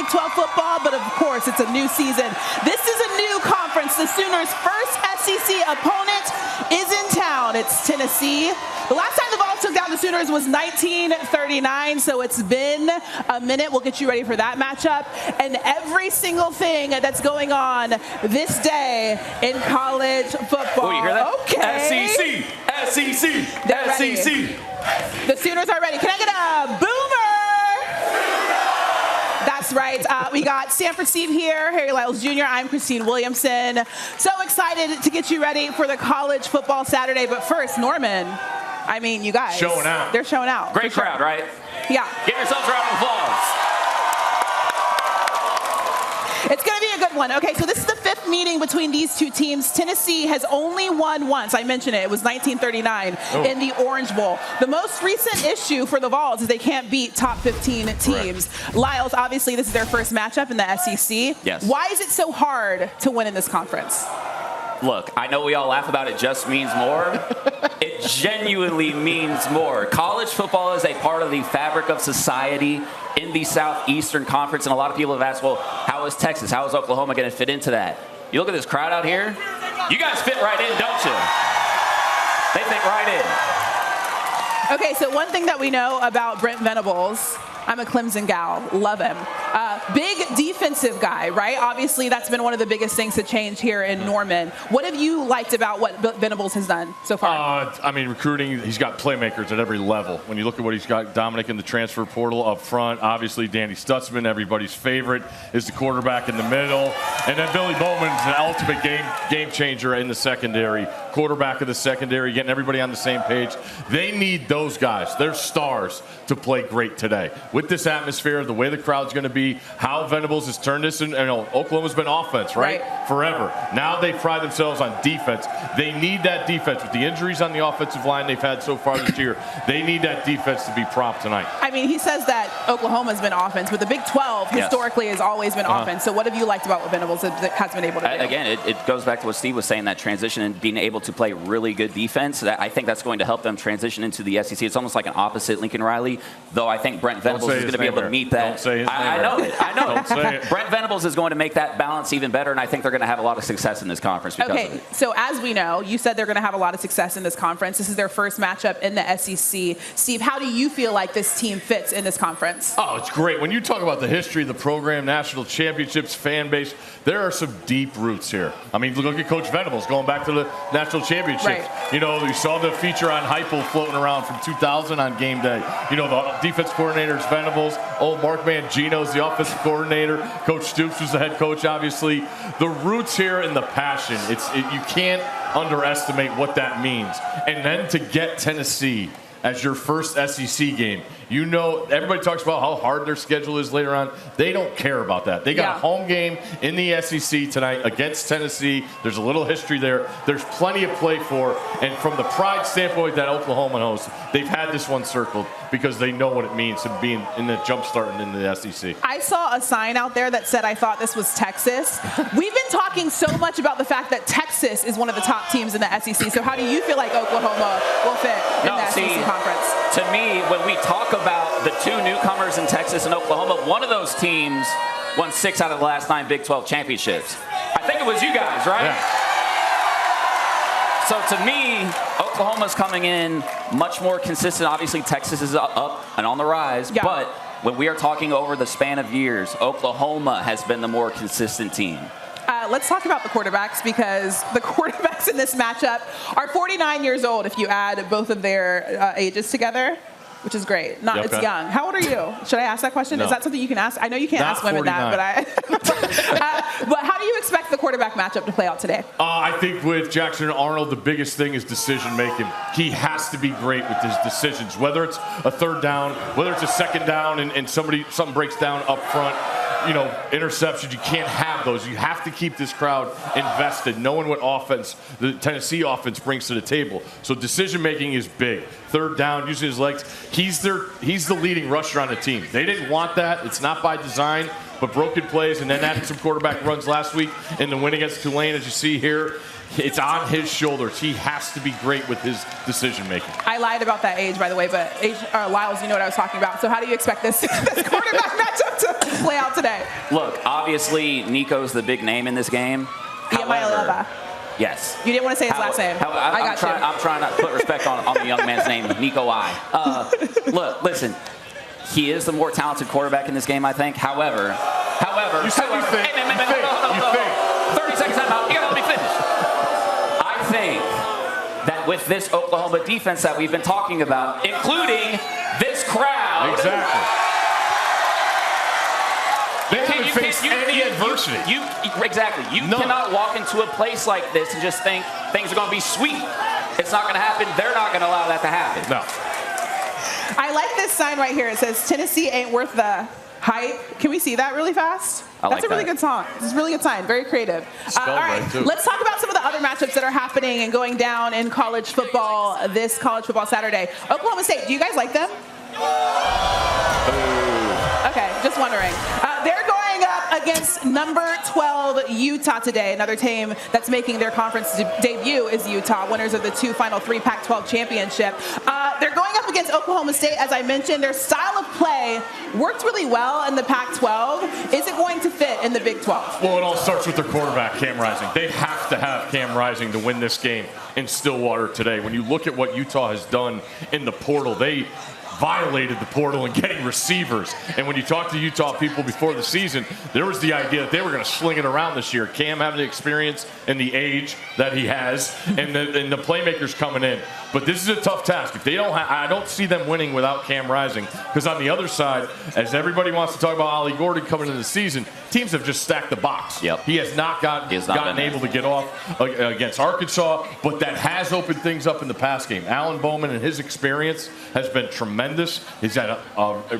Big 12 football, but of course, it's a new season. This is a new conference. The Sooners' first SEC opponent is in town. It's Tennessee. The last time the Vols took down the Sooners was 1939, so it's been a minute. We'll get you ready for that matchup and every single thing that's going on this day in college football. Oh, you hear that? Okay. SEC. They're ready. The Sooners are ready. Can I get a boomer? That's right. We got Stanford Steve here, Harry Lyles Jr. I'm Christine Williamson. So excited to get you ready for the college football Saturday. But first, Norman, I mean, you guys. Showing out. They're showing out. Great crowd, right? Yeah. Give yourselves a round of applause. It's going to be a good one. Okay, so this is the fifth meeting between these two teams. Tennessee has only won once. I mentioned it. It was 1939 in the Orange Bowl. The most recent issue for the Vols is they can't beat top 15 teams. Correct. Lyles, obviously, this is their first matchup in the SEC. Yes. Why is it so hard to win in this conference? Look, I know we all laugh about it just means more. It genuinely means more. College football is a part of the fabric of society in the Southeastern Conference, and a lot of people have asked, well, how is Texas, how is Oklahoma going to fit into that? You look at this crowd out here, you guys fit right in, don't you? They fit right in. Okay, so one thing that we know about Brent Venables, I'm a Clemson gal, love him. Big defensive guy, right? Obviously, that's been one of the biggest things to change here in Norman. What have you liked about what Venables has done so far? I mean, recruiting, he's got playmakers at every level. When you look at what he's got, Dominic in the transfer portal up front, obviously Danny Stutzman, everybody's favorite, is the quarterback in the middle. And then Billy Bowman's an ultimate game changer in the secondary, quarterback of the secondary, getting everybody on the same page. They need those guys. They're stars to play great today. With this atmosphere, the way the crowd's going to be, how Venables has turned this, and Oklahoma's been offense, right? Forever. Now they pride themselves on defense. They need that defense. With the injuries on the offensive line they've had so far this year, they need that defense to be prompt tonight. I mean, he says that Oklahoma's been offense, but the Big 12 historically has always been offense. So what have you liked about what Venables has been able to do? Again, it goes back to what Steve was saying, that transition and being able to play really good defense. I think that's going to help them transition into the SEC. It's almost like an opposite Lincoln Riley, though I think Brent Venables is going to be able to meet that. Don't say his name. I know it. Don't say it. Brent Venables is going to make that balance even better, and I think they're going to have a lot of success in this conference because of it. So as we know, you said they're going to have a lot of success in this conference. This is their first matchup in the SEC. Steve, how do you feel like this team fits in this conference? Oh, it's great. When you talk about the history of the program, national championships, fan base, there are some deep roots here. I mean, look at Coach Venables going back to the national championships. Right. You know, you saw the feature on Heupel floating around from 2000 on game day. You know, the defense coordinator is Venables. Old Mark Mangino's the offensive coordinator. Coach Stoops was the head coach, obviously. The roots here and the passion, you can't underestimate what that means. And then to get Tennessee as your first SEC game, you know, everybody talks about how hard their schedule is later on. They don't care about that. They got a home game in the SEC tonight against Tennessee. There's a little history there. There's plenty of play for. And from the pride standpoint that Oklahoma hosts, they've had this one circled because they know what it means to be in the jump starting in the SEC. I saw a sign out there that said, I thought this was Texas. We've been talking so much about the fact that Texas is one of the top teams in the SEC. So how do you feel like Oklahoma will fit in the SEC conference? To me, when we talk about the two newcomers in Texas and Oklahoma, one of those teams won 6 out of the last 9 Big 12 championships. I think it was you guys, right? Yeah. So to me, Oklahoma's coming in much more consistent. Obviously, Texas is up and on the rise. Yeah. But when we are talking over the span of years, Oklahoma has been the more consistent team. Let's talk about the quarterbacks, because the quarterbacks in this matchup are 49 years old if you add both of their ages together, which is great. It's young. How old are you? Should I ask that question? No. Is that something you can ask? I know you can't ask women 49. that, but but how do you expect the quarterback matchup to play out today? I think with Jackson Arnold, the biggest thing is decision making. He has to be great with his decisions, whether it's a third down, whether it's a second down and something breaks down up front. You know, interceptions, you can't have those. You have to keep this crowd invested, knowing what offense the Tennessee offense brings to the table. So decision-making is big. Third down, using his legs. He's the leading rusher on the team. They didn't want that. It's not by design. but broken plays and then added some quarterback runs last week in the win against Tulane, as you see here. It's on his shoulders. He has to be great with his decision-making. I lied about that age, by the way, but Lyles, you know what I was talking about. So how do you expect this quarterback matchup to play out today? Look, obviously, Nico's the big name in this game. However, yes. You didn't want to say his last name. I'm trying not to put respect on the young man's name, Nico I. Look, listen. He is the more talented quarterback in this game, I think. However. You said you think. You think. 30 seconds time out. You got to let me finish. I think that with this Oklahoma defense that we've been talking about, including this crowd. Exactly. They haven't faced any adversity. Exactly. You cannot walk into a place like this and just think things are going to be sweet. It's not going to happen. They're not going to allow that to happen. No. I like this sign right here. It says, Tennessee ain't worth the hype. Can we see that really fast? That's a really good song. It's a really good sign. Very creative. All right, let's talk about some of the other matchups that are happening and going down in college football this college football Saturday. Oklahoma State, do you guys like them? Okay, just wondering. They're going up against number 12 Utah today. Another team that's making their conference debut is Utah, winners of the final three Pac-12 championship. They're going up against Oklahoma State, as I mentioned. Their style of play worked really well in the Pac-12. Is it going to fit in the Big 12? Well, it all starts with their quarterback, Cam Rising. They have to have Cam Rising to win this game in Stillwater today. When you look at what Utah has done in the portal, they violated the portal and getting receivers. And when you talk to Utah people before the season, there was the idea that they were going to sling it around this year. Cam having the experience and the age that he has, and the playmakers coming in. But this is a tough task. If they don't, I don't see them winning without Cam Rising. Because on the other side, as everybody wants to talk about Ollie Gordon coming into the season, teams have just stacked the box. Yep. He has not gotten able to get off against Arkansas, but that has opened things up in the pass game. Alan Bowman and his experience has been tremendous. He's had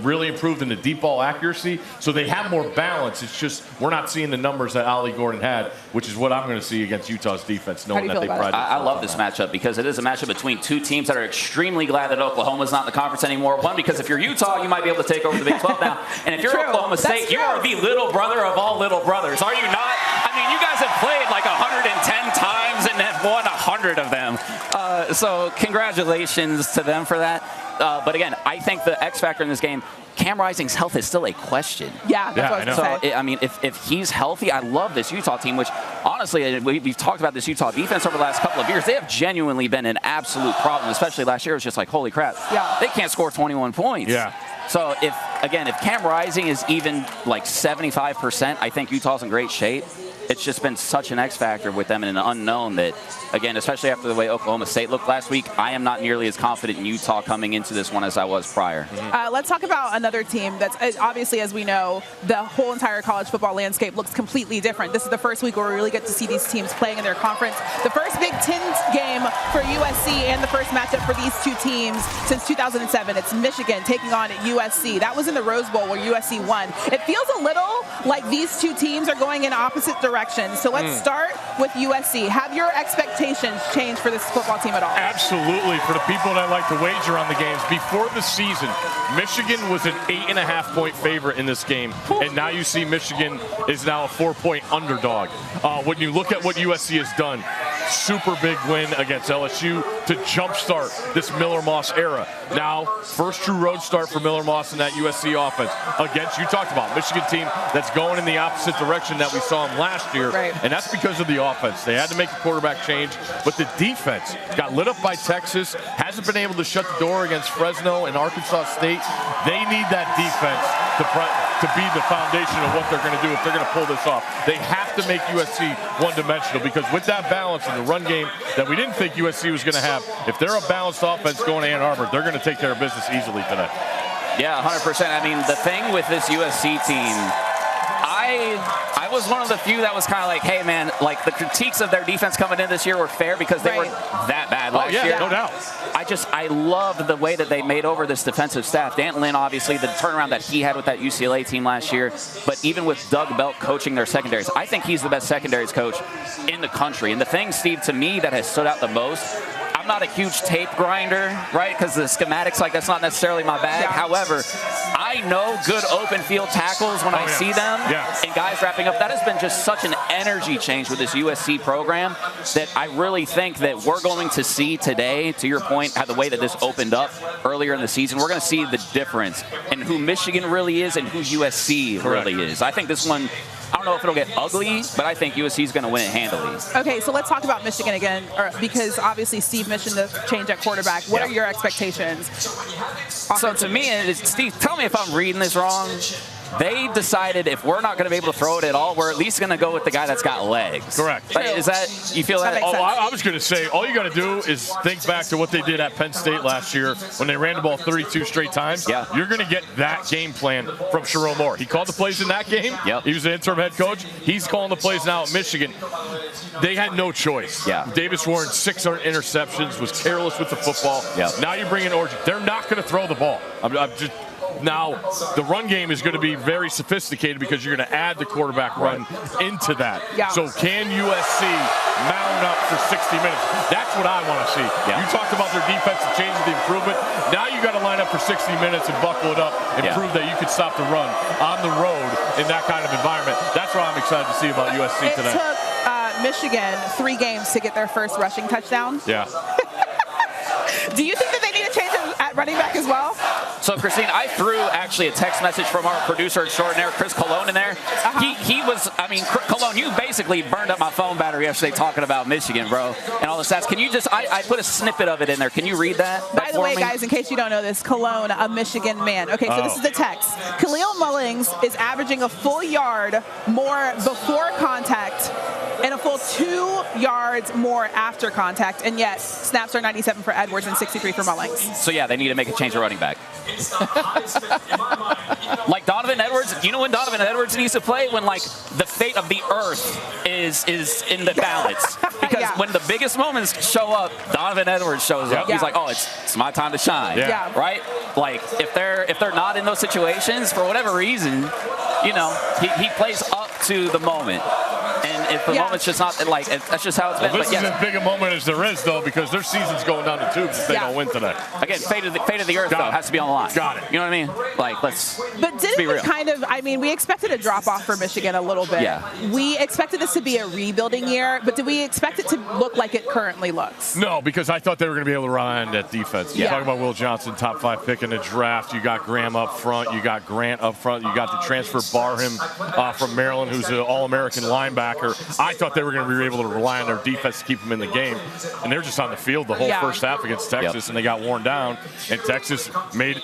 really improved in the deep ball accuracy, so they have more balance. It's just we're not seeing the numbers that Ollie Gordon had, which is what I'm going to see against Utah's defense, knowing that they pride themselves. I love this matchup because it is a matchup between two teams that are extremely glad that Oklahoma's not in the conference anymore. One, because if you're Utah, you might be able to take over the Big 12 now. And if you're Oklahoma State, you are the little brother of all little brothers. Are you not? I mean, you guys have played like 110 times and have won 100 of them. So congratulations to them for that. But again, I think the X factor in this game, Cam Rising's health is still a question. Yeah, that's what I was going to say. I mean, if he's healthy, I love this Utah team, which honestly, we've talked about this Utah defense over the last couple of years. They have genuinely been an absolute problem, especially last year. It was just like, holy crap, they can't score 21 points. Yeah. So if Cam Rising is even like 75%, I think Utah's in great shape. It's just been such an X factor with them and an unknown that, again, especially after the way Oklahoma State looked last week, I am not nearly as confident in Utah coming into this one as I was prior. Let's talk about another team that's obviously, as we know, the whole entire college football landscape looks completely different. This is the first week where we really get to see these teams playing in their conference. The first Big Ten game for USC and the first matchup for these two teams since 2007. It's Michigan taking on USC. That was in the Rose Bowl where USC won. It feels a little like these two teams are going in opposite directions. So let's start with USC. Have your expectations changed for this football team at all? Absolutely. For the people that like to wager on the games, before the season, Michigan was an 8.5-point favorite in this game. And now you see Michigan is now a 4-point underdog. When you look at what USC has done, super big win against LSU to jumpstart this Miller Moss era. Now, first true road start for Miller Moss in that USC offense against, you talked about, Michigan team that's going in the opposite direction that we saw them last year. Right. And that's because of the offense. They had to make the quarterback change, but the defense got lit up by Texas, hasn't been able to shut the door against Fresno and Arkansas State. They need that defense to be the foundation of what they're going to do if they're going to pull this off. They have to make USC one-dimensional because with that balance in the run game that we didn't think USC was going to have, if they're a balanced offense going to Ann Arbor, they're going to take care of business easily today. Yeah, 100%. I mean, the thing with this USC team, I was one of the few that was kind of like, hey, man, like the critiques of their defense coming in this year were fair because they were that bad last year. No doubt. I loved the way that they made over this defensive staff. Dan Lynn, obviously, the turnaround that he had with that UCLA team last year, but even with Doug Belk coaching their secondaries, I think he's the best secondaries coach in the country. And the thing, Steve, to me that has stood out the most, I'm I'm not a huge tape grinder, right? Because the schematics, like, that's not necessarily my bag. Yeah. However, I know good open field tackles when I see them, and guys wrapping up. That has been just such an energy change with this USC program that I really think that we're going to see today, to your point, how the way that this opened up earlier in the season, we're going to see the difference in who Michigan really is and who USC really is. I think this one, I don't know if it'll get ugly, but I think USC is going to win it handily. Okay, so let's talk about Michigan again, because obviously Steve mentioned the change at quarterback. What are your expectations? So to me, Steve, tell me if I'm reading this wrong. They decided if we're not going to be able to throw it at all, we're at least going to go with the guy that's got legs. Correct. Like, is that, you feel that? Makes sense. I was going to say, all you got to do is think back to what they did at Penn State last year when they ran the ball 32 straight times. Yeah. You're going to get that game plan from Sherrone Moore. He called the plays in that game. Yep. He was the interim head coach. He's calling the plays now at Michigan. They had no choice. Yeah. Davis Warren, 600 interceptions, was careless with the football. Yep. Now you bring in Orji. They're not going to throw the ball. Now, the run game is going to be very sophisticated because you're going to add the quarterback run into that. Yeah. So can USC mount up for 60 minutes? That's what I want to see. Yeah. You talked about their defensive changes, the improvement. Now you got to line up for 60 minutes and buckle it up and prove that you can stop the run on the road in that kind of environment. That's what I'm excited to see about USC today. It took Michigan 3 games to get their first rushing touchdown. Yeah. Do you think that they need to change it at running back as well? So, Christine, I threw actually a text message from our producer extraordinaire, Chris Colon, in there. He was, I mean, Colon, you basically burned up my phone battery yesterday talking about Michigan, bro, and all the stats. Can you just, I put a snippet of it in there. Can you read that? By the way, guys, in case you don't know this, Cologne, a Michigan man. Okay, so this is the text. Khalil Mullings is averaging a full yard more before contact and a full 2 yards more after contact, and yet snaps are 97 for Edwards and 63 for Mullings. So, yeah, they need to make a change of running back. Like Donovan Edwards, you know when Donovan Edwards needs to play? When, like, the fate of the earth is in the balance. Because when the biggest moments show up, Donovan Edwards shows up. He's like, oh, it's my time to shine. Right? Like, if they're not in those situations, for whatever reason, you know, he plays up to the moment. And if the moment's just not, like, that's just how it's been. Well, this is as big a moment as there is, though, because their season's going down the tubes if they don't win today. Again, fate of the earth, though, has to be on the line. Got it. You know what I mean? Like, let's But didn't be we real. kind of, I mean, we expected a drop-off for Michigan a little bit. Yeah. We expected this to be a rebuilding year, but did we expect it to look like it currently looks? No, because I thought they were going to be able to rely on that defense. You talk about Will Johnson, top 5 pick in the draft. You got Graham up front. You got Grant up front. You got the transfer Barham from Maryland, who's an All-American linebacker. I thought they were going to be able to rely on their defense to keep them in the game. And they're just on the field the whole first half against Texas, and they got worn down. And Texas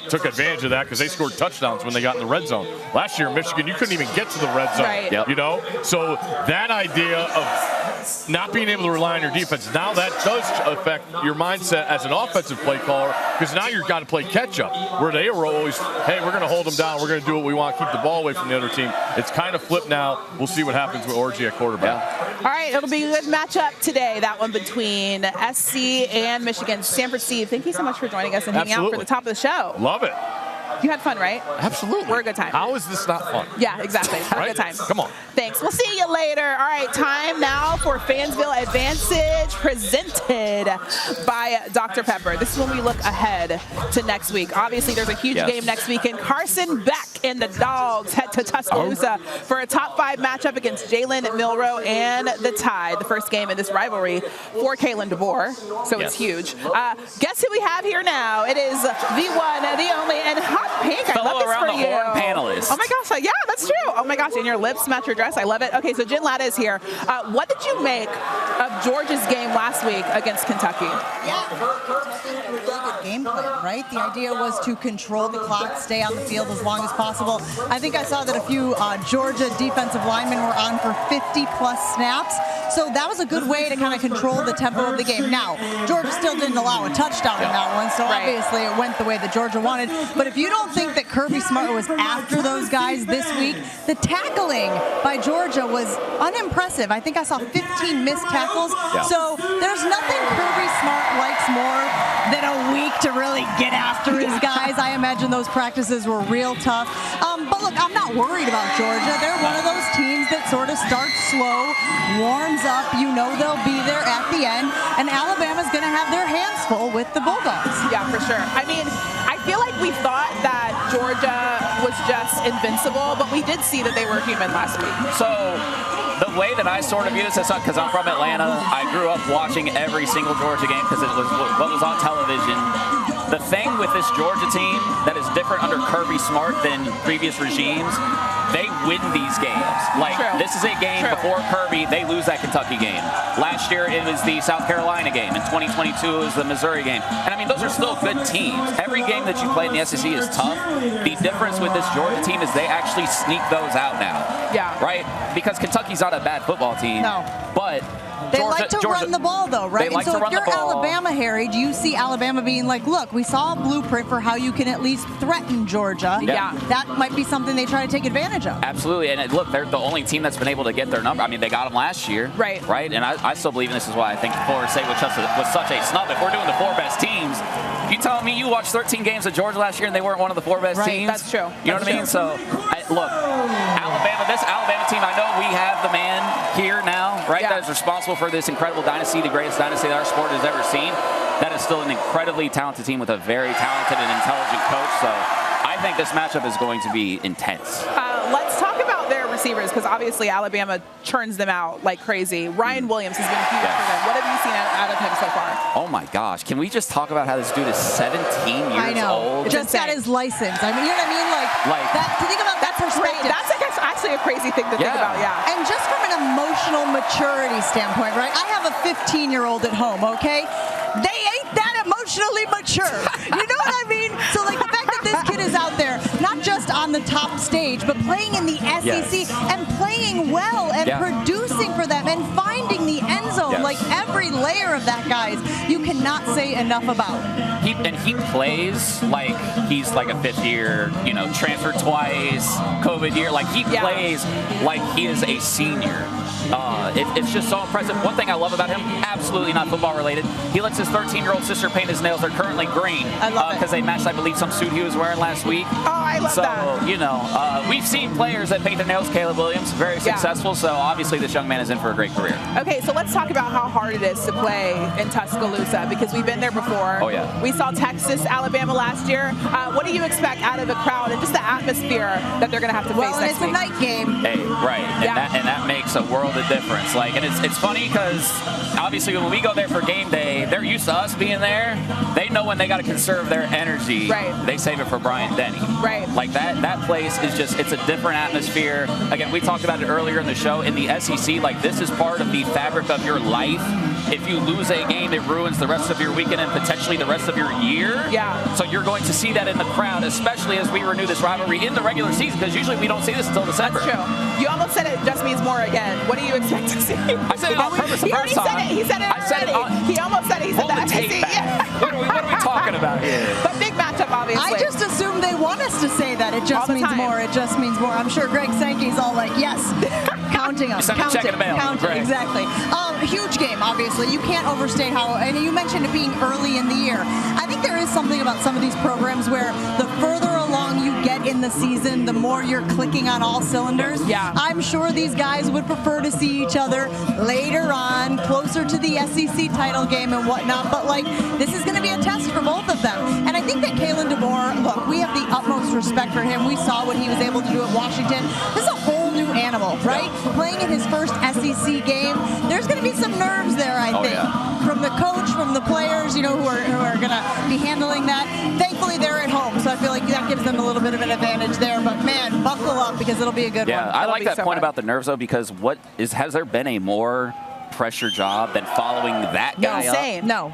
took advantage of that because they scored touchdowns when they got in the red zone. Last year in Michigan, you couldn't even get to the red zone. Right. You know? So that idea of not being able to rely on your defense, now that does affect your mindset as an offensive play caller, because now you've got to play catch-up, where they were always, hey, we're going to hold them down, we're going to do what we want, keep the ball away from the other team. It's kind of flipped now. We'll see what happens with Orji at quarterback. All right, it'll be a good matchup today, that one between SC and Michigan. Stanford Steve, thank you so much for joining us and hanging out for the top of the show. Love it. You had fun, right? Absolutely. We're a good time. How is this not fun? Yeah, exactly. Have a good time. Come on. Thanks. We'll see you later. All right, time now for Fansville Advantage, presented by Dr. Pepper. This is when we look ahead to next week. Obviously, there's a huge game next weekend. Carson Beck and the Dogs head to Tuscaloosa for a top 5 matchup against Jalen Milroe and the Tide. The first game in this rivalry for Kalen DeBoer, so it's huge. Guess who we have here now? It is the one, the only, and hot pink. I love this for you. Panelist. Oh my gosh, yeah, that's true. Oh my gosh, and your lips match your dress. I love it. Okay, so Jen Lada is here. What did you make of Georgia's game last week against Kentucky? Yeah, Kentucky had a really good game plan, right? The idea was to control the clock, stay on the field as long as possible. I think I saw that a few Georgia defensive linemen were on for 50-plus snaps. So that was a good way to kind of control the tempo of the game. Now, Georgia still didn't allow a touchdown in that one, so obviously it went the way that Georgia wanted. But if you don't think that Kirby Smart was after those guys this week, the tackling by Georgia was unimpressive. I think I saw 15 missed tackles. So there's nothing Kirby Smart likes more than a week to really get after his guys. I imagine those practices were real tough. But look, I'm not worried about Georgia. They're one of those teams that sort of starts slow, warms up. You know they'll be there at the end, and Alabama's going to have their hands full with the Bulldogs. Yeah, for sure. I mean, I feel like we thought that Georgia was just invincible, but we did see that they were human last week. So the way that I sort of view this, because I'm from Atlanta, I grew up watching every single Georgia game because it was what was on television. The thing with this Georgia team that is different under Kirby Smart than previous regimes, they win these games. Like, this is a game before Kirby, they lose that Kentucky game. Last year, it was the South Carolina game. In 2022, it was the Missouri game. And, I mean, those are still good teams. Every game that you play in the SEC is tough. The difference with this Georgia team is they actually sneak those out now. Yeah. Right? Because Kentucky's not a bad football team. No. But They like to run the ball, though, right? They like and so to run if you're the ball. Alabama, Harry, do you see Alabama being like, look, we saw a blueprint for how you can at least threaten Georgia. Yeah. That might be something they try to take advantage of. Absolutely. And look, they're the only team that's been able to get their number. I mean, they got them last year. Right. Right? And I still believe, and this is why I think Florida State was such a snub. If we're doing the 4 best teams, you telling me you watched 13 games of Georgia last year and they weren't one of the 4 best teams? That's true. You know what I mean? So, look, this Alabama team, I know we have the man here now, right, that is responsible for this incredible dynasty, the greatest dynasty that our sport has ever seen. That is still an incredibly talented team with a very talented and intelligent coach. So I think this matchup is going to be intense. Let's talk about their receivers, because obviously Alabama churns them out like crazy. Ryan Williams has been huge for them. What have you seen out of him so far? Oh my gosh. Can we just talk about how this dude is 17 years I know. old? Just got his license. I mean, you know what I mean? Like that, to think about that perspective. That's actually a crazy thing to think about, yeah. And just from an emotional maturity standpoint, right? I have a 15-year-old at home, okay? They ain't that emotionally mature. You know what I mean? So, like, the fact that this kid is out there, not just on the top stage, but playing in the SEC and playing well and producing for them and finding the end zone, like every layer of that, guys, you cannot say enough about. He plays like he's like a 5th year, transferred twice, COVID year. Like, he plays like he is a senior. It's just so impressive. One thing I love about him, absolutely not football related, he lets his 13-year-old sister paint his nails. They're currently green. I love it. Because they matched, I believe, some suit he was wearing last week. Oh, I love that. So, we've seen players that paint their nails. Caleb Williams, very successful. So, obviously, this young man is in for a great career. Okay, so let's talk about how hard it is to play in Tuscaloosa, because we've been there before. Oh, yeah. We saw Texas, Alabama last year. What do you expect out of the crowd and just the atmosphere that they're going to have to face next week? Well, it's a night game. Hey, right. And that makes a world of difference. Like, and it's funny because obviously when we go there for game day, they're used to us being there. They know when they got to conserve their energy. Right. They save it for Bryant Denny. Right. Like that place is just, it's a different atmosphere. Again, we talked about it earlier in the show. In the SEC, like, this is part of the fabric of your life. If you lose a game, it ruins the rest of your weekend and potentially the rest of your year. Yeah. So you're going to see that in the crowd, especially as we renew this rivalry in the regular season, because usually we don't see this until December. That's true. You almost said it just means more again. What do you expect to see? I said it on purpose the first time. He said it already. He almost said it. He said that. Hold the tape back. What are we talking about here? But big matchup, obviously. I just assume they want us to say that. It just means more. It just means more. I'm sure Greg Sankey's all like, yes, counting us. Counting. Exactly. Huge game, obviously. You can't overstate how, and you mentioned it being early in the year. I think there is something about some of these programs where the further along you get in the season, the more you're clicking on all cylinders. Yeah. I'm sure these guys would prefer to see each other later on, closer to the SEC title game and whatnot, but like, this is going to be a test for both of them. And I think that Kalen DeBoer, look, we have the utmost respect for him. We saw what he was able to do at Washington. This is a whole new animal, right? Playing in his first SEC game, there's going to be some nerves there, I think. From the coach, from the players, who are going to be handling that. Thankfully, they're at home, so I feel like that gives them a little bit of an advantage there. But, man, buckle up because it'll be a good one. Yeah, I like that point about the nerves, though, because has there been a more pressure job than following that guy up? No.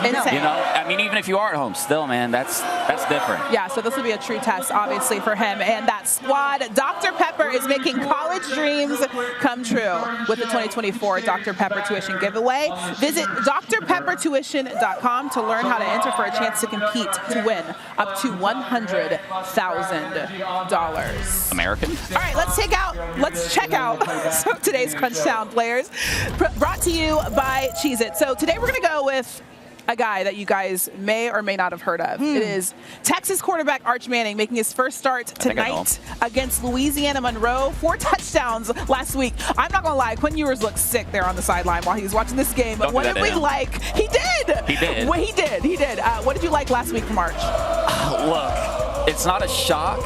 Insane. I mean, even if you are at home, still, man, that's different. Yeah, so this will be a true test, obviously, for him and that squad. Dr. Pepper is making college dreams come true with the 2024 Dr. Pepper tuition giveaway. Visit drpeppertuition.com to learn how to enter for a chance to compete to win up to $100,000. American? All right, let's check out some of today's Crunch Town players, brought to you by Cheez-It. So today we're going to go with a guy that you guys may or may not have heard of. It is Texas quarterback Arch Manning making his first start tonight against Louisiana Monroe. 4 touchdowns last week. I'm not going to lie, Quinn Ewers looked sick there on the sideline while he was watching this game. But what did we like? He did. He did. Well, he did. He did. What did you like last week from Arch? Look, it's not a shock.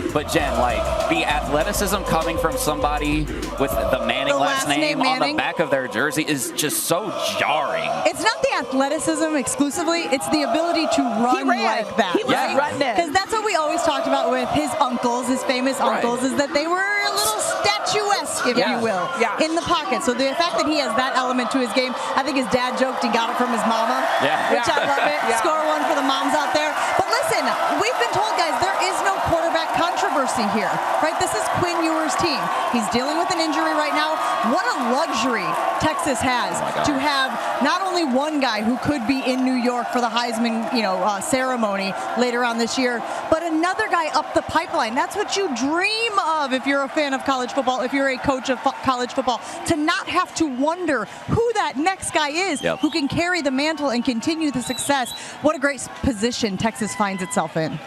But Jen, like the athleticism coming from somebody with the Manning last name on the back of their jersey is just so jarring. It's not the athleticism exclusively, it's the ability to run like that. He was running. Because that's what we always talked about with his uncles, his famous uncles, is that they were a little statuesque, if you will, in the pocket. So the fact that he has that element to his game, I think his dad joked he got it from his mama, which I love it. Score one for the moms out there. But listen, we've been told, guys, there is no quarterback controversy here, right? This is Quinn Ewers' team. He's dealing with an injury right now. What a luxury Texas has to have not only one guy who could be in New York for the Heisman, ceremony later on this year, but another guy up the pipeline. That's what you dream of if you're a fan of college football, if you're a coach of college football, to not have to wonder who that next guy is who can carry the mantle and continue the success. What a great position Texas finds itself in.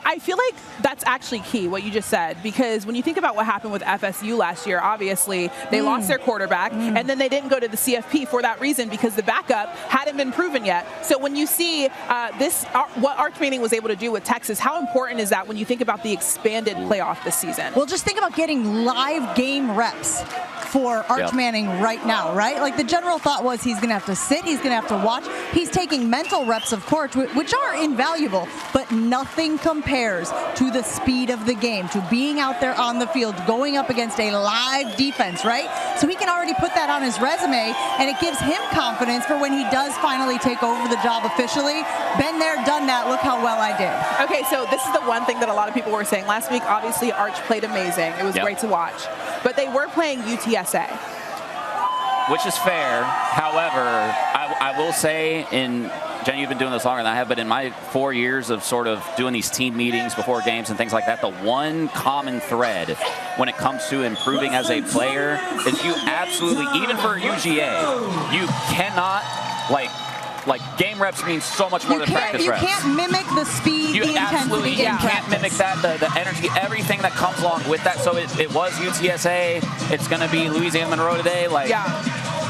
I feel like that's actually key, what you just said, because when you think about what happened with FSU last year, obviously they lost their quarterback, and then they didn't go to the CFP for that reason because the backup hadn't been proven yet. So when you see what Arch Manning was able to do with Texas, how important is that when you think about the expanded playoff this season? Well, just think about getting live game reps for Arch Manning right now, right? Like the general thought was he's going to have to sit, he's going to have to watch. He's taking mental reps, of course, which are invaluable, but nothing compares to the speed of the game, to being out there on the field, going up against a live defense, right? So he can already put that on his resume, and it gives him confidence for when he does finally take over the job officially. Been there, done that. Look how well I did. Okay, so this is the one thing that a lot of people were saying last week. Obviously, Arch played amazing. It was great to watch. But they were playing UTSA. Which is fair. However, I will say, Jen, you've been doing this longer than I have, but in my 4 years of sort of doing these team meetings before games and things like that, the one common thread when it comes to improving as a player is you absolutely, even for UGA, you cannot, like game reps means so much more than practice reps. You can't mimic the speed, the intensity in practice. Can't mimic that, the energy, everything that comes along with that. So it was UTSA. It's going to be Louisiana Monroe today.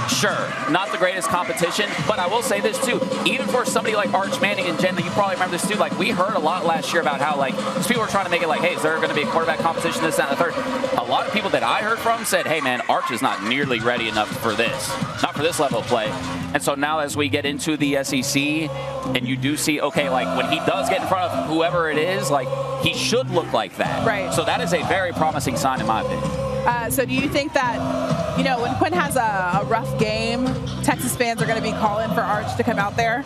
Sure, not the greatest competition, but I will say this too. Even for somebody like Arch Manning and Jen, you probably remember this too. Like we heard a lot last year about how people were trying to make it like, hey, is there going to be a quarterback competition, this, that, and the third. A lot of people that I heard from said, hey man, Arch is not nearly ready enough for this, not for this level of play. And so now as we get into the SEC, and you do see, okay, like when he does get in front of whoever it is, like he should look like that. Right. So that is a very promising sign in my opinion. So do you think that, when Quinn has a rough game, Texas fans are going to be calling for Arch to come out there?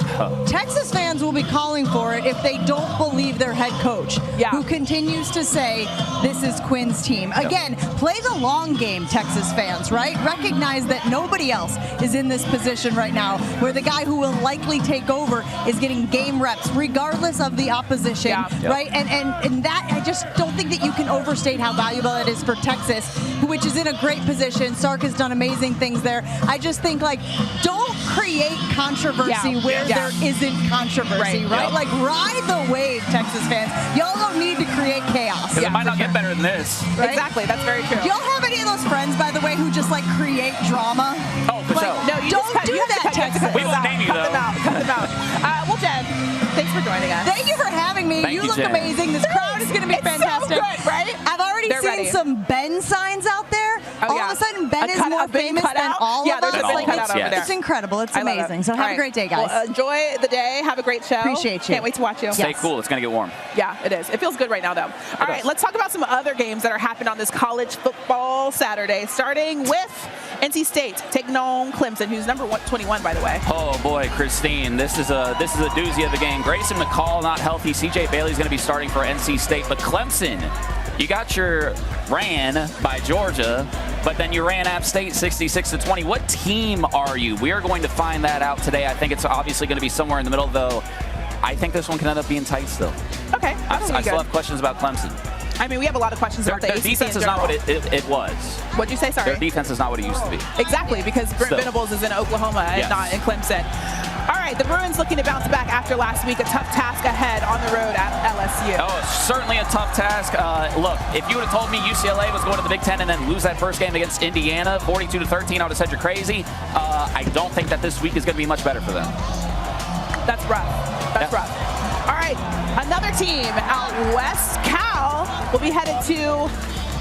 Texas fans will be calling for it if they don't believe their head coach, who continues to say, this is Quinn's team. Again, play the long game, Texas fans, right? Recognize that nobody else is in this position right now, where the guy who will likely take over is getting game reps, regardless of the opposition, right? And that, I just don't think that you can overstate how valuable it is for Texas, which is in a great position. Sark has done amazing things there. I just think, don't create controversy where there isn't controversy, right? Like, ride the wave, Texas fans. Y'all don't need to create chaos. It might not get better than this. Right? Exactly, that's very true. Do y'all have any of those friends, by the way, who just, create drama? Oh, for sure. No, you don't do that, Texas. We won't name you, though. Cut them out. Well, Jen, thanks for joining us. Thank you for having me. You look amazing. This crowd is going to be fantastic. So good, right? I've already seen some Ben signs out there. All of a sudden, Ben is more famous than all of us. It's incredible. It's amazing. So have a great day, guys. Well, enjoy the day. Have a great show. Appreciate you. Can't wait to watch you. Stay cool. It's going to get warm. Yeah, it is. It feels good right now, though. All right, let's talk about some other games that are happening on this college football Saturday, starting with NC State taking on Clemson, who's number 21, by the way. Oh boy, Christine, this is a doozy of the game. Grayson McCall not healthy. CJ Bailey's going to be starting for NC State, but Clemson, you got your ran by Georgia, but then you ran App State 66-20. What team are you? We are going to find that out today. I think it's obviously going to be somewhere in the middle, though. I think this one can end up being tight still. Okay. I still have questions about Clemson. I mean, we have a lot of questions about the ACC. Their defense is not what it was. What'd you say? Sorry. Their defense is not what it used to be. Exactly, because Brent Venables is in Oklahoma and not in Clemson. All right, the Bruins looking to bounce back after last week. A tough task ahead on the road at LSU. Oh, certainly a tough task. Look, if you would have told me UCLA was going to the Big Ten and then lose that first game against Indiana, 42-13, I would have said you're crazy. I don't think that this week is going to be much better for them. That's rough. That's rough. All right, another team out west, Cal, will be headed to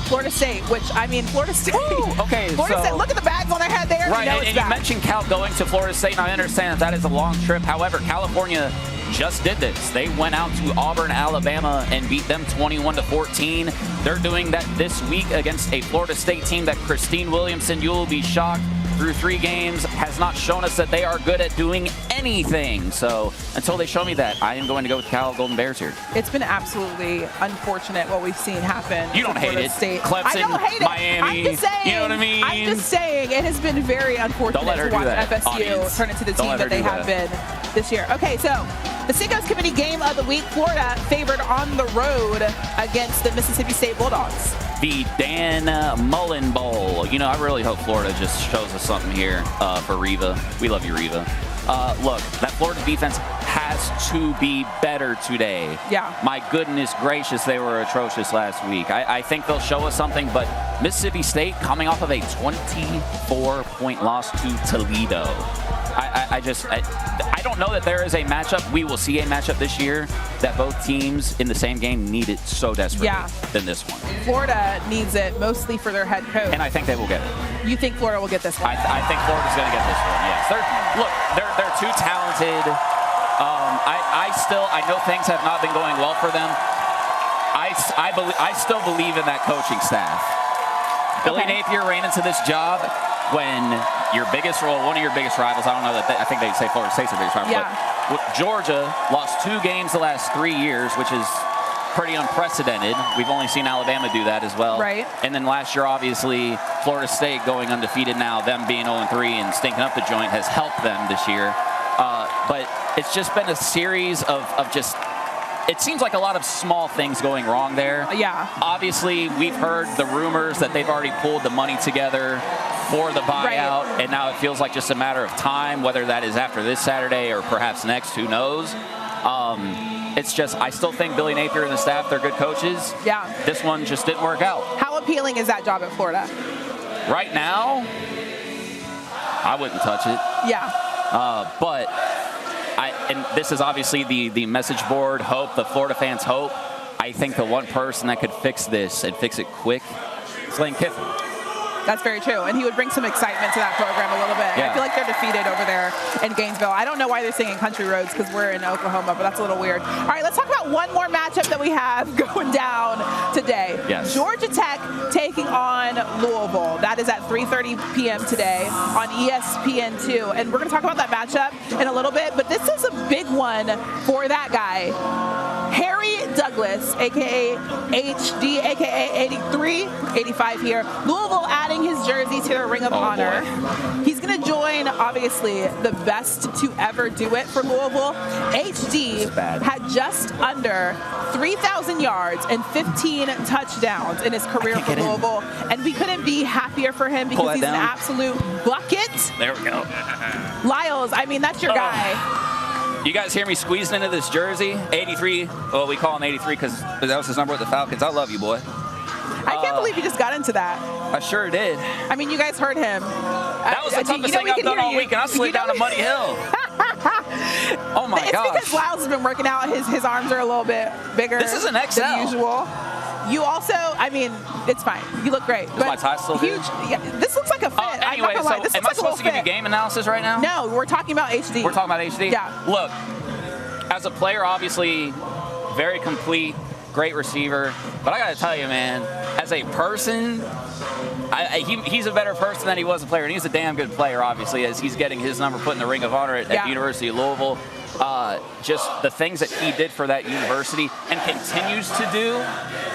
Florida State, which, I mean, Florida State. Okay, Florida State, look at the bags on their head there. Right, you know and you mentioned Cal going to Florida State, and I understand that is a long trip. However, California just did this. They went out to Auburn, Alabama, and beat them 21-14. They're doing that this week against a Florida State team that Christine Williamson, you will be shocked, through 3 games, has not shown us that they are good at doing anything. So until they show me that, I am going to go with Cal Golden Bears here. It's been absolutely unfortunate what we've seen happen. You don't hate it. State. Clemson, I don't hate Miami, it. I'm just saying, you know what I mean? I'm just saying it has been very unfortunate to watch FSU turn into the team that they have been this year. Okay, so the Seacoast Committee game of the week, Florida favored on the road against the Mississippi State Bulldogs. The Dan Mullen Bowl. You know, I really hope Florida just shows us something here for Reva. We love you, Reva. Look, that Florida defense has to be better today. Yeah. My goodness gracious, they were atrocious last week. I think they'll show us something, but Mississippi State coming off of a 24-point loss to Toledo. I don't know that there is a matchup. We will see a matchup this year that both teams in the same game need it so desperately than this one. Florida needs it mostly for their head coach. And I think they will get it. You think Florida will get this one? I think Florida's going to get this one, yes. They're too talented. I know things have not been going well for them. I still believe in that coaching staff. Billy Napier ran into this job when one of your biggest rivals, I don't know I think they say Florida State's their biggest rival, but Georgia lost 2 games the last 3 years, which is pretty unprecedented. We've only seen Alabama do that as well. Right. And then last year, obviously, Florida State going undefeated now, them being 0-3 and stinking up the joint has helped them this year. But it's just been a series of just, it seems like a lot of small things going wrong there. Yeah. Obviously, we've heard the rumors that they've already pulled the money together for the buyout, and now it feels like just a matter of time, whether that is after this Saturday or perhaps next, who knows. It's just, I still think Billy Napier and the staff, they're good coaches. Yeah. This one just didn't work out. How appealing is that job at Florida? Right now, I wouldn't touch it. Yeah. But and this is obviously the message board hope, the Florida fans' hope. I think the one person that could fix this and fix it quick is Lane Kiffin. That's very true, and he would bring some excitement to that program a little bit. Yeah. I feel like they're defeated over there in Gainesville. I don't know why they're singing Country Roads because we're in Oklahoma, but that's a little weird. All right, let's talk about one more matchup that we have going down today. Yes. Georgia Tech taking on Louisville. That is at 3:30 p.m. today on ESPN2, and we're going to talk about that matchup in a little bit, but this is a big one for that guy, Harry Douglas, a.k.a. HD, a.k.a. 83, 85 here. Louisville adding his jersey to their Ring of Honor. Boy. He's going to join, obviously, the best to ever do it for Louisville. HD had just under 3,000 yards and 15 touchdowns in his career for Louisville, and we couldn't be happier for him because he's an absolute bucket. There we go. Lyles, I mean, that's your guy. You guys hear me squeezing into this jersey? 83. Well, we call him 83 because that was his number with the Falcons. I love you, boy. I can't believe you just got into that. I sure did. I mean, you guys heard him. That was the toughest thing I've done all week, and I slid down a muddy hill. Oh, my gosh. It's because Lyles has been working out. His arms are a little bit bigger this is an XL. than usual. You also, I mean, it's fine. You look great. Is my tie still huge? Yeah, this looks like a fit. Anyway, so am I supposed to give you game analysis right now? No, we're talking about HD. We're talking about HD? Yeah. Look, as a player, obviously, very complete, great receiver. But I got to tell you, man, as a person, he's a better person than he was a player. And he's a damn good player, obviously, as he's getting his number put in the Ring of Honor at the University of Louisville. Just the things that he did for that university and continues to do,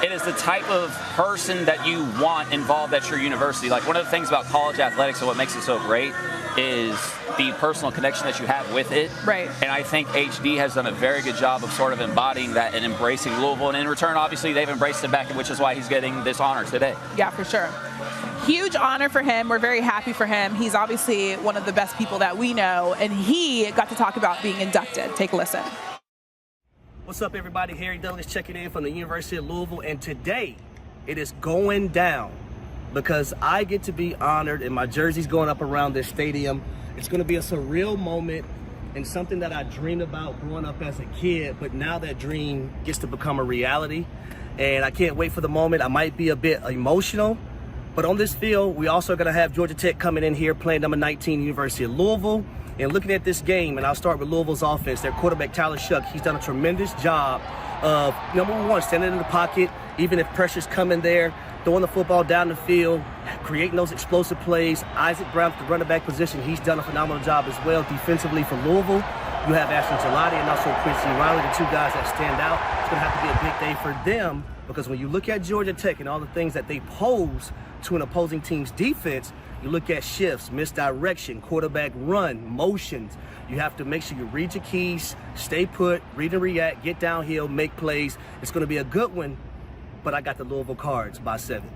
it is the type of person that you want involved at your university. Like, one of the things about college athletics and what makes it so great is the personal connection that you have with it. Right. And I think HD has done a very good job of sort of embodying that and embracing Louisville. And in return, obviously, they've embraced him back, which is why he's getting this honor today. Yeah, for sure. Huge honor for him. We're very happy for him. He's obviously one of the best people that we know, and he got to talk about being inducted. Take a listen. What's up, everybody? Harry Douglas checking in from the University of Louisville, and today it is going down because I get to be honored and my jersey's going up around this stadium. It's going to be a surreal moment and something that I dreamed about growing up as a kid, but now that dream gets to become a reality, and I can't wait for the moment. I might be a bit emotional, but on this field, we also going to have Georgia Tech coming in here playing number 19, University of Louisville. And looking at this game, and I'll start with Louisville's offense, their quarterback, Tyler Shuck, he's done a tremendous job of, number one, standing in the pocket, even if pressure's coming there, throwing the football down the field, creating those explosive plays. Isaac Brown at the running back position, he's done a phenomenal job as well defensively for Louisville. You have Ashton Lada and also Quincy Riley, the two guys that stand out. It's going to have to be a big day for them because when you look at Georgia Tech and all the things that they pose to an opposing team's defense, you look at shifts, misdirection, quarterback run, motions. You have to make sure you read your keys, stay put, read and react, get downhill, make plays. It's going to be a good one, but I got the Louisville Cards by 7.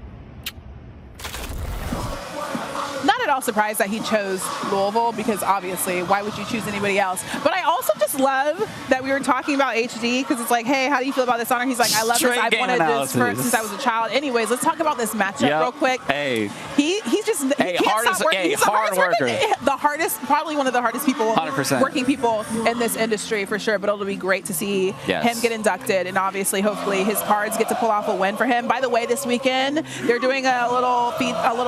Not at all surprised that he chose Louisville because obviously, why would you choose anybody else? But I also just love that we were talking about HD because it's like, hey, how do you feel about this honor? He's like, I love this. I've wanted this since I was a child. Anyways, let's talk about this matchup real quick. Hey. He's just he can't stop working. He's hard worker. The hardest, probably one of the hardest people, 100%. working people in this industry for sure. But it'll be great to see him get inducted, and obviously, hopefully, his Cards get to pull off a win for him. By the way, this weekend they're doing a little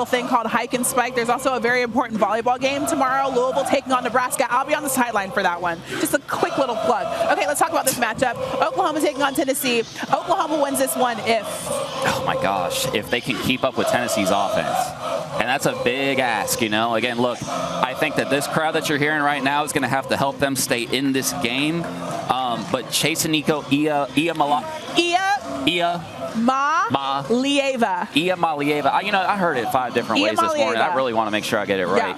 thing called Hike and Spike. There's also a very important volleyball game tomorrow. Louisville taking on Nebraska. I'll be on the sideline for that one. Just a quick little plug. Okay, let's talk about this matchup. Oklahoma taking on Tennessee. Oklahoma wins this one if... Oh my gosh, if they can keep up with Tennessee's offense. And that's a big ask, you know. Again, look, I think that this crowd that you're hearing right now is going to have to help them stay in this game. But Chase and Nico, Malieva. I heard it 5 different ways this morning. I really want to make sure I get it right.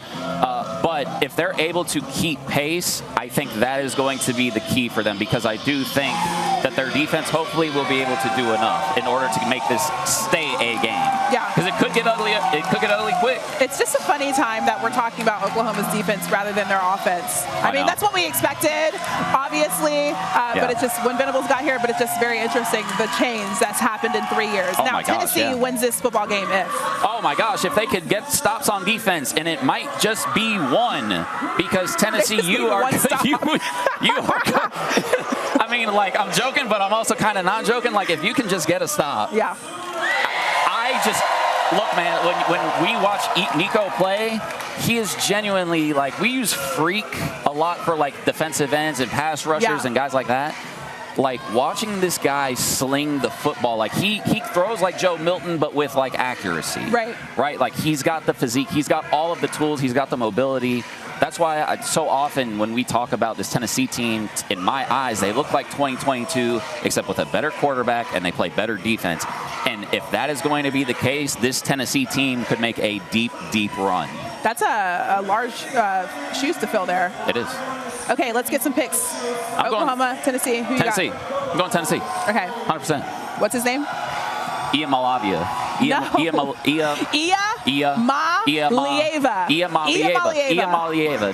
But if they're able to keep pace, I think that is going to be the key for them because I do think that their defense hopefully will be able to do enough in order to make this stay a game. Yeah. Because it could get ugly. It could get ugly quick. It's just a funny time that we're talking about Oklahoma's defense rather than their offense. I mean, that's what we expected, obviously. But it's just when Venables got here. But it's just very interesting the change that's happened in 3 years. Now Tennessee wins this football game if. Oh my gosh! If they could get stops on defense, and it might just be one, because Tennessee, you are. I mean, like, I'm joking, but I'm also kind of not joking. Like, if you can just get a stop. Yeah. Look, man, when we watch Nico play, he is genuinely, like, we use freak a lot for, like, defensive ends and pass rushers and guys like that. Like, watching this guy sling the football, like, he throws like Joe Milton, but with, like, accuracy. Right? Like, he's got the physique. He's got all of the tools. He's got the mobility. That's why so often when we talk about this Tennessee team, in my eyes, they look like 2022, except with a better quarterback, and they play better defense. And if that is going to be the case, this Tennessee team could make a deep, deep run. That's a large shoes to fill there. It is. Okay, let's get some picks. Oklahoma, Tennessee. Who you got? Tennessee. I'm going Tennessee. Okay. 100%. What's his name? Malieva.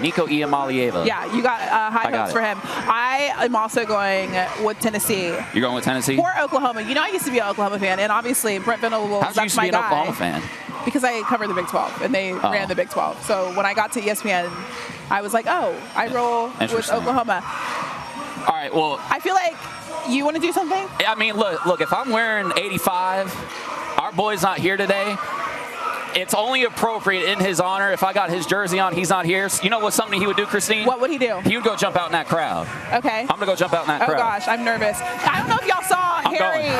Nico Malieva. Yeah, you got high hopes for him. I am also going with Tennessee. You're going with Tennessee? Or Oklahoma. You know, I used to be an Oklahoma fan, and obviously Brent Venables, that's my guy. How did you used to be an Oklahoma fan? Because I covered the Big 12, and they ran the Big 12. So when I got to ESPN, I was like, oh, I roll with Oklahoma. All right, well. I feel like you want to do something? I mean, look, if I'm wearing 85, our boy's not here today. It's only appropriate in his honor. If I got his jersey on, he's not here. You know what's something he would do, Christine? What would he do? He would go jump out in that crowd. Okay. I'm going to go jump out in that crowd. Oh, gosh, I'm nervous. I don't know if y'all saw Harry.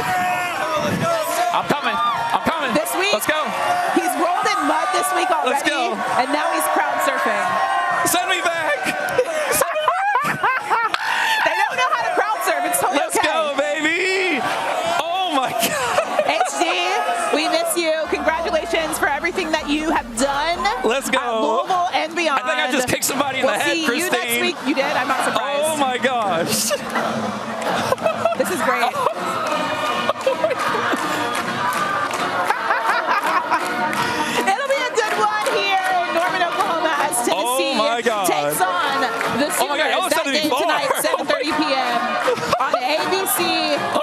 I'm coming. This week. Let's go. He's rolled in mud this week already. Let's go. And now he's crowd surfing. Send me back. They don't know how to crowd surf. It's totally Let's go, baby. Oh, my God. HD, we miss you. Congratulations for everything that you have done. Let's go. At Louisville and beyond. I think I just kicked somebody in the head, Christine. See you next week. You did. I'm not surprised. Oh, my gosh. This is great. see